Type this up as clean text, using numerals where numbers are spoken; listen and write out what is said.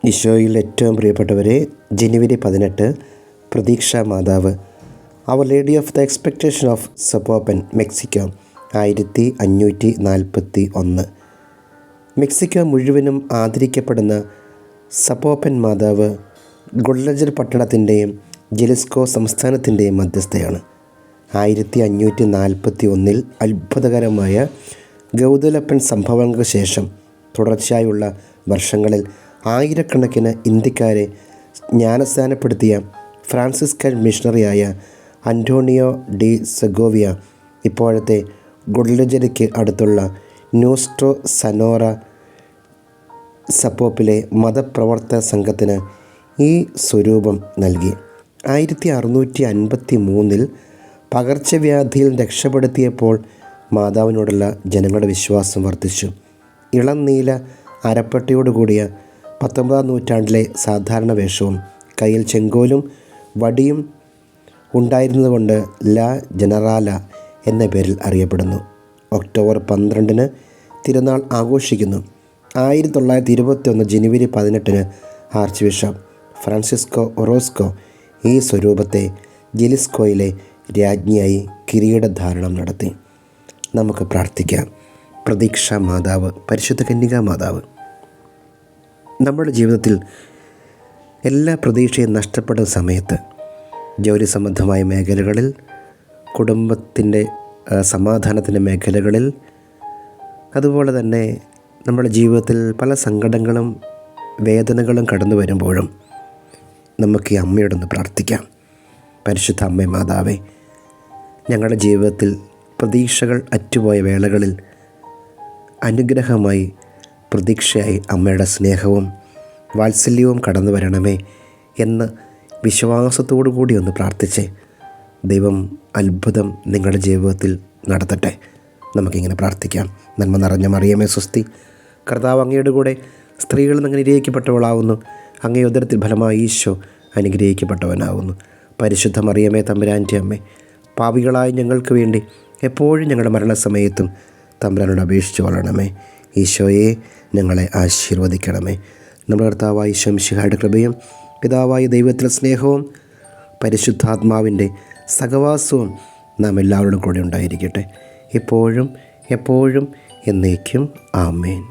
ഈശോയിൽ ഏറ്റവും പ്രിയപ്പെട്ടവരെ, ജനുവരി 18 പ്രതീക്ഷാ മാതാവ്, അവർ lady of the expectation of Zapopan, Mexico, 1541. Mexico മുഴുവനും ആദരിക്കപ്പെടുന്ന സപ്പോപ്പൻ മാതാവ് ഗുഡലജർ പട്ടണത്തിൻ്റെയും ജലിസ്കോ സംസ്ഥാനത്തിൻ്റെയും മധ്യസ്ഥയാണ്. 1541 അത്ഭുതകരമായ ഗൗതലപ്പൻ സംഭവങ്ങൾക്ക് ശേഷം തുടർച്ചയായുള്ള വർഷങ്ങളിൽ ആയിരക്കണക്കിന് ഇന്ത്യക്കാരെ ജ്ഞാനസ്നാനപ്പെടുത്തിയ ഫ്രാൻസിസ്കൻ മിഷണറിയായ അന്റോണിയോ ഡി സെഗോവിയ ഇപ്പോഴത്തെ ഗുഡലജർക്ക് അടുത്തുള്ള ന്യൂസ്ട്രോ സനോറ സപ്പോപ്പിലെ മതപ്രവർത്തക സംഘത്തിന് ഈ സ്വരൂപം നൽകി. 1653 പകർച്ചവ്യാധിയിൽ രക്ഷപ്പെടുത്തിയപ്പോൾ മാതാവിനോടുള്ള ജനങ്ങളുടെ വിശ്വാസം വർദ്ധിച്ചു. ഇളം നീല അരപ്പട്ടയോടുകൂടിയ 19-ാം നൂറ്റാണ്ടിലെ സാധാരണ വേഷവും കയ്യിൽ ചെങ്കോലും വടിയും ഉണ്ടായിരുന്നതുകൊണ്ട് ലാ ജനറാല എന്ന പേരിൽ അറിയപ്പെടുന്നു. ഒക്ടോബർ 12 തിരുനാൾ ആഘോഷിക്കുന്നു. 1921 ജനുവരി 18 ആർച്ച് ബിഷപ്പ് ഫ്രാൻസിസ്കോ ഒറോസ്കോ ഈ സ്വരൂപത്തെ ജലിസ്കോയിലെ രാജ്ഞിയായി കിരീടധാരണം നടത്തി. നമുക്ക് പ്രാർത്ഥിക്കാം. പ്രതീക്ഷാ മാതാവ്, പരിശുദ്ധ കന്യകാ മാതാവ്, നമ്മുടെ ജീവിതത്തിൽ എല്ലാ പ്രതീക്ഷയും നഷ്ടപ്പെടുന്ന സമയത്ത്, ജോലി സംബന്ധമായ മേഖലകളിൽ, കുടുംബത്തിൻ്റെ സമാധാനത്തിൻ്റെ മേഖലകളിൽ, അതുപോലെ തന്നെ നമ്മുടെ ജീവിതത്തിൽ പല സങ്കടങ്ങളും വേദനകളും കടന്നു വരുമ്പോഴും നമുക്ക് ഈ അമ്മയോടൊന്ന് പ്രാർത്ഥിക്കാം. പരിശുദ്ധ അമ്മേ മാതാവേ, ഞങ്ങളുടെ ജീവിതത്തിൽ പ്രതീക്ഷകൾ അറ്റുപോയ വേളകളിൽ അനുഗ്രഹമായി, പ്രതീക്ഷയായി അമ്മയുടെ സ്നേഹവും വാത്സല്യവും കടന്നു വരണമേ എന്ന് വിശ്വാസത്തോടു കൂടി ഒന്ന് പ്രാർത്ഥിച്ച് ദൈവം അത്ഭുതം നിങ്ങളുടെ ജീവിതത്തിൽ നടത്തട്ടെ. നമുക്കിങ്ങനെ പ്രാർത്ഥിക്കാം. നന്മ നിറഞ്ഞ മറിയമേ സ്വസ്തി, കർത്താവ് അങ്ങയുടെ കൂടെ സ്ത്രീകളിൽ നിന്ന് അനുഗ്രഹിക്കപ്പെട്ടവളാവുന്നു. അങ്ങേ ഉദരത്തിൽ ഫലമായി ഈശോ അനുഗ്രഹിക്കപ്പെട്ടവനാവുന്നു. പരിശുദ്ധ മറിയമേ തമ്പുരാൻ്റെ അമ്മേ, പാപികളായ ഞങ്ങൾക്ക് വേണ്ടി എപ്പോഴും ഞങ്ങളുടെ മരണസമയത്തും തമ്പുരാനോട് അപേക്ഷിച്ച് കൊള്ളണമേ. ഈശോയെ, ഞങ്ങളെ ആശീർവദിക്കണമേ. നമ്മുടെ കർത്താവായ ഈശോ മിശിഹായുടെ കൃപയും പിതാവായ ദൈവത്തിൻ്റെ സ്നേഹവും പരിശുദ്ധാത്മാവിൻ്റെ സഹവാസവും നാം എല്ലാവരോടും കൂടെ ഉണ്ടായിരിക്കട്ടെ, എപ്പോഴും എപ്പോഴും എന്നേക്കും. ആമേൻ.